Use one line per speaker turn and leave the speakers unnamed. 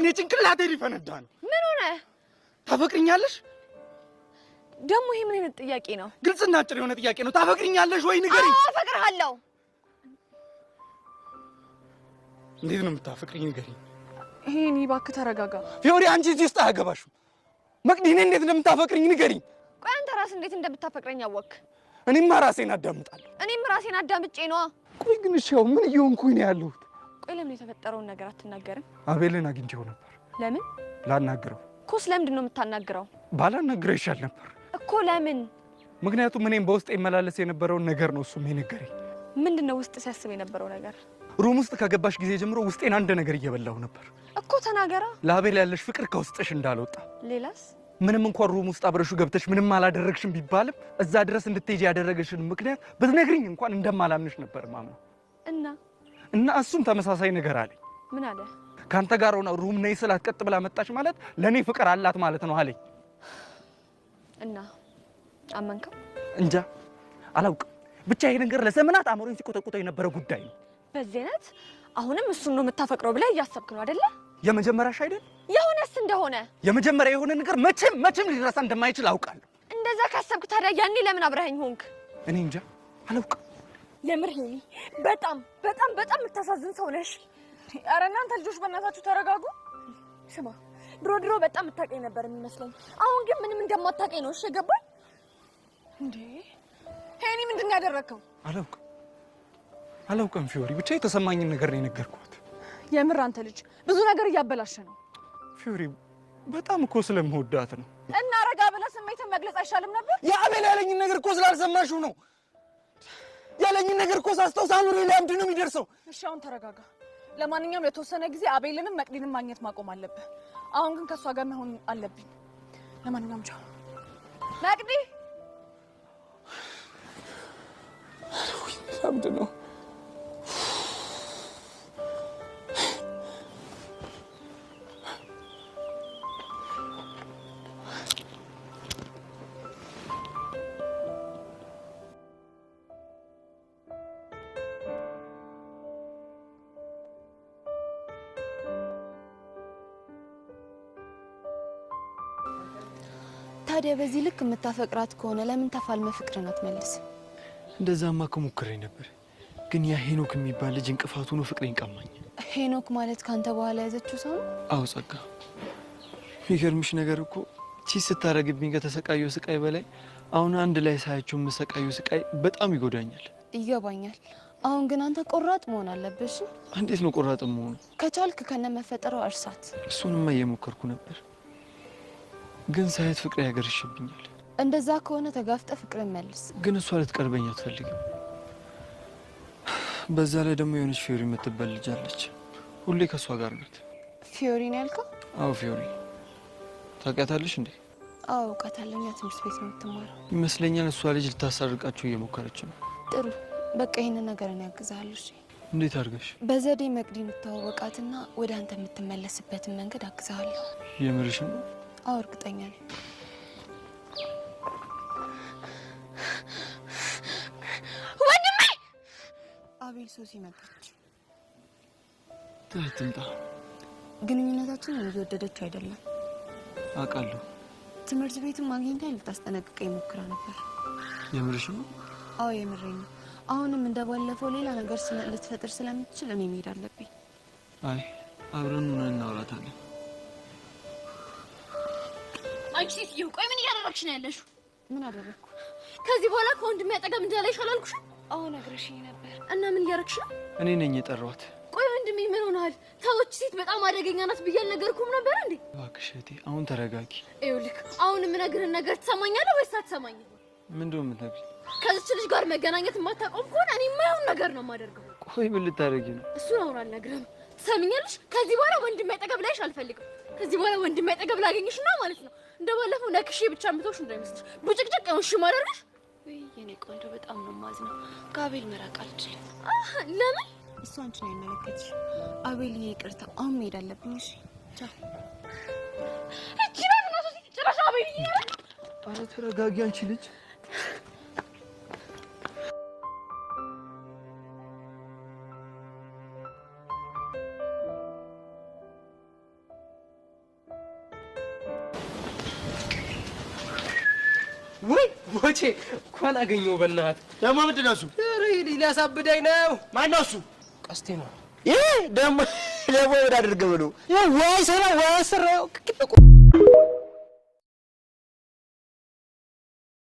እኔ ጭንቅላቴ ሊፈነዳ ነው።
ምን ሆነ?
ታፈቅሪኛለሽ?
ደግሞ ይሄ ምን አይነት ጥያቄ ነው?
ግልጽና አጭር የሆነ ጥያቄ ነው። ታፈቅሪኛለሽ ወይ ንገሪኝ።
አዎ አፈቅርሃለሁ።
እንዴት ነው የምታፈቅሪኝ? ንገሪኝ።
ይሄን እባክህ ተረጋጋ።
ፊዮሪ አንቺ እዚህ ውስጥ አያገባሽም። መቅዲ እኔ እንዴት እንደምታፈቅሪኝ ንገሪኝ።
ቆይ አንተ ራስህ እንዴት እንደምታፈቅረኝ አወቅ?
እኔማ ራሴን አዳምጣለሁ።
እኔም ራሴን አዳምጬ ነዋ።
ቆይ ግን እሺ ምን እየሆንኩኝ ነው ያለሁት?
ቆይ ለምን የተፈጠረውን ነገር አትናገርም?
አቤልን አግኝቼው ነበር።
ለምን?
ላናግረው።
እኮ ስለምንድን ነው የምታናግረው?
ባላናግረው ይሻል ነበር
እኮ። ለምን?
ምክንያቱም እኔም በውስጥ ይመላለስ የነበረውን ነገር ነው እሱም የነገረኝ።
ምንድነው ውስጥ ሲያስብ የነበረው ነገር?
ሩም ውስጥ ከገባሽ ጊዜ ጀምሮ ውስጤን አንድ ነገር እየበላው ነበር
እኮ። ተናገራ።
ለአቤል ያለሽ ፍቅር ከውስጥሽ እንዳልወጣ።
ሌላስ?
ምንም እንኳን ሩም ውስጥ አብረሹ ገብተሽ ምንም አላደረግሽም ቢባልም እዛ ድረስ እንድትሄጂ ያደረገሽን ምክንያት ብትነግሪኝ እንኳን እንደማላምንሽ ነበር ማምነው። እና እሱም ተመሳሳይ ነገር አለኝ።
ምን አለ?
ካንተ ጋር ሆነ ሩም ነይ ስላት ቀጥ ብላ መጣች ማለት ለኔ ፍቅር አላት ማለት ነው አለኝ።
እና አመንከው?
እንጃ አላውቅም። ብቻ ይሄ ነገር ለዘመናት አእምሮኝ ሲቆጠቁጠው የነበረ ጉዳይ ነው።
በዚህ አይነት አሁንም እሱን ነው የምታፈቅረው ብለህ እያሰብክ ነው አይደለ?
የመጀመሪያሽ አይደል?
የሆነስ እንደሆነ
የመጀመሪያ የሆነ ነገር መቼም ሊረሳ እንደማይችል አውቃለሁ።
እንደዛ ካሰብክ ታዲያ ያኔ ለምን አብረኸኝ ሆንክ?
እኔ እንጃ አላውቅም።
የምርህኝ በጣም የምታሳዝን ሰው ነሽ። ኧረ እናንተ ልጆች በእናታችሁ ተረጋጉ። ስማ ድሮ በጣም የምታውቀኝ ነበር የሚመስለኝ። አሁን ግን ምንም እንደማታውቀኝ ነው። እሺ ገባኝ እንዴ? ሄኒ ምንድን ነው ያደረከው?
አላውቅም ፊዮሪ፣ ብቻ የተሰማኝን ነገር ነው የነገርኳት።
የምር አንተ ልጅ ብዙ ነገር እያበላሸ ነው።
ፊዮሪ በጣም እኮ ስለምወዳት ነው።
እና ረጋ ብለህ ስሜትን መግለጽ አይሻልም ነበር?
የአቤል ያለኝን ነገር እኮ ስላልሰማሽው ነው። ያለኝን ነገር እኮ ሳስታውስ አእምሮዬ ላይ አምድ ነው የሚደርሰው።
እሺ አሁን ተረጋጋ። ለማንኛውም ለተወሰነ ጊዜ አቤልንም መቅዲንም ማግኘት ማቆም አለብህ። አሁን ግን ከእሷ ጋር መሆን አለብኝ። ለማንኛውም ቻው መቅዲ።
አብድ ነው
ታዲያ በዚህ ልክ የምታፈቅራት ከሆነ ለምን ተፋልመ ፍቅርን አትመልስ?
እንደዛማ ከሞክሬ ነበር፣ ግን ያ ሄኖክ የሚባል ልጅ እንቅፋቱ ነው ፍቅሬን ቀማኝ።
ሄኖክ ማለት ካንተ በኋላ ያዘችው ሰው ነው?
አዎ ጸጋ። የሚገርምሽ ነገር እኮ ቺስ ስታረግብኝ ከተሰቃየው ስቃይ በላይ አሁን አንድ ላይ ሳያቸው የምሰቃየው ስቃይ በጣም ይጎዳኛል።
ይገባኛል። አሁን ግን አንተ ቆራጥ መሆን አለብሽ።
እንዴት ነው ቆራጥ መሆኑ?
ከቻልክ ከነ መፈጠረው እርሳት።
እሱንማ እየሞከርኩ ነበር፣ ግን ሳያት ፍቅሬ ያገርሽብኛል።
እንደዛ ከሆነ ተጋፍጠ ፍቅርን መልስ።
ግን እሷ ልትቀርበኝ አትፈልግም። በዛ ላይ ደግሞ የሆነች ፊዮሪ የምትባል ልጅ አለች፣ ሁሌ ከእሷ ጋር ናት።
ፊዮሪ ነው ያልከው?
አዎ ፊዮሪ። ታውቂያታለሽ እንዴ?
አዎ አውቃታለሁ። እኛ ትምህርት ቤት ነው የምትማረው
ይመስለኛል። እሷ ልጅ ልታሳርቃችሁ እየሞከረች ነው።
ጥሩ በቃ ይሄንን ነገር እኔ ያግዛለሁ። እሺ
እንዴት አድርገሽ?
በዘዴ መቅዲን ተዋወቃትና ወደ አንተ የምትመለስበትን መንገድ አግዛለሁ።
የምርሽ ነው?
አዎ እርግጠኛ ነኝ። ወንድሜ! አቤል ሶሲ መጣች።
ትምጣ።
ግንኙነታችንን እየወደደችው አይደለም
አውቃለሁ።
ትምህርት ቤቱን ማግኘት ልታስጠነቅቀኝ ሞክራ ነበር።
የምርሽ ነው?
አዎ የምሬኝ ነው። አሁንም እንደባለፈው ሌላ ነገር ልትፈጥር ስለምትችል እኔ መሄድ አለብኝ።
አይ አብረን ሆነን እናወራታለን።
አንቺ ሴትዮ ቆይ ምን እያደረግሽ ነው ያለሽው?
ምን አደረኩ?
ከዚህ በኋላ ከወንድሜ አጠገብ እንዳላይሽ አላልኩሽም?
አዎ ነግረሽኝ ነበር።
እና ምን እያደረግሽ ነው?
እኔ ነኝ የጠራኋት።
ቆይ ወንድሜ ምን ሆነሃል? ታዎች ሴት በጣም አደገኛ ናት ብዬ አልነገርኩም ነበር እንዴ?
እባክሽ እህቴ አሁን ተረጋጊ።
ይኸውልህ አሁን የምነግርህን ነገር ትሰማኛለህ ወይስ አትሰማኝም?
ምንድነው የምትነግሪኝ?
ከዚች ልጅ ጋር መገናኘት የማታቆም ከሆነ እኔ የማይሆን ነገር ነው የማደርገው።
ቆይ ምን ልታደርጊ ነው?
እሱን አሁን አልነግርህም። ትሰሚኛለሽ? ከዚህ በኋላ ወንድሜ አጠገብ ላይሽ አልፈልግም። ከዚህ በኋላ ወንድሜ አጠገብ ላገኝሽ ነው ማለት ነው። እንደባለፈው ነክሼ ብቻ ምቶሽ እንዳይመስልሽ። ቡጭቅጭቅ ያውሽ ማደርግሽ።
ወይ የኔ ቆንጆ በጣም ነው ማዝነው። ከአቤል መራቅ አልችልም።
ለምን?
እሱ አንቺን አይመለከትሽ። አቤል ይቅርታ፣ አሁን መሄድ አለብኝ። እሺ ቻው።
እቺ ነው ሶሲ ጭራሽ አቤል ይያል።
ኧረ ተረጋጊ አንቺ ልጅ።
ወይ ወቼ እንኳን አገኘው በእናትህ።
ደግሞ ምንድን ነው እሱ?
ኧረ ሊያሳብደኝ ነው።
ማነው እሱ?
ቀስቴ ነው።
ይሄ ደግሞ ወደ አድርገው ነው። ወይ ሰራ ወይ ሰራው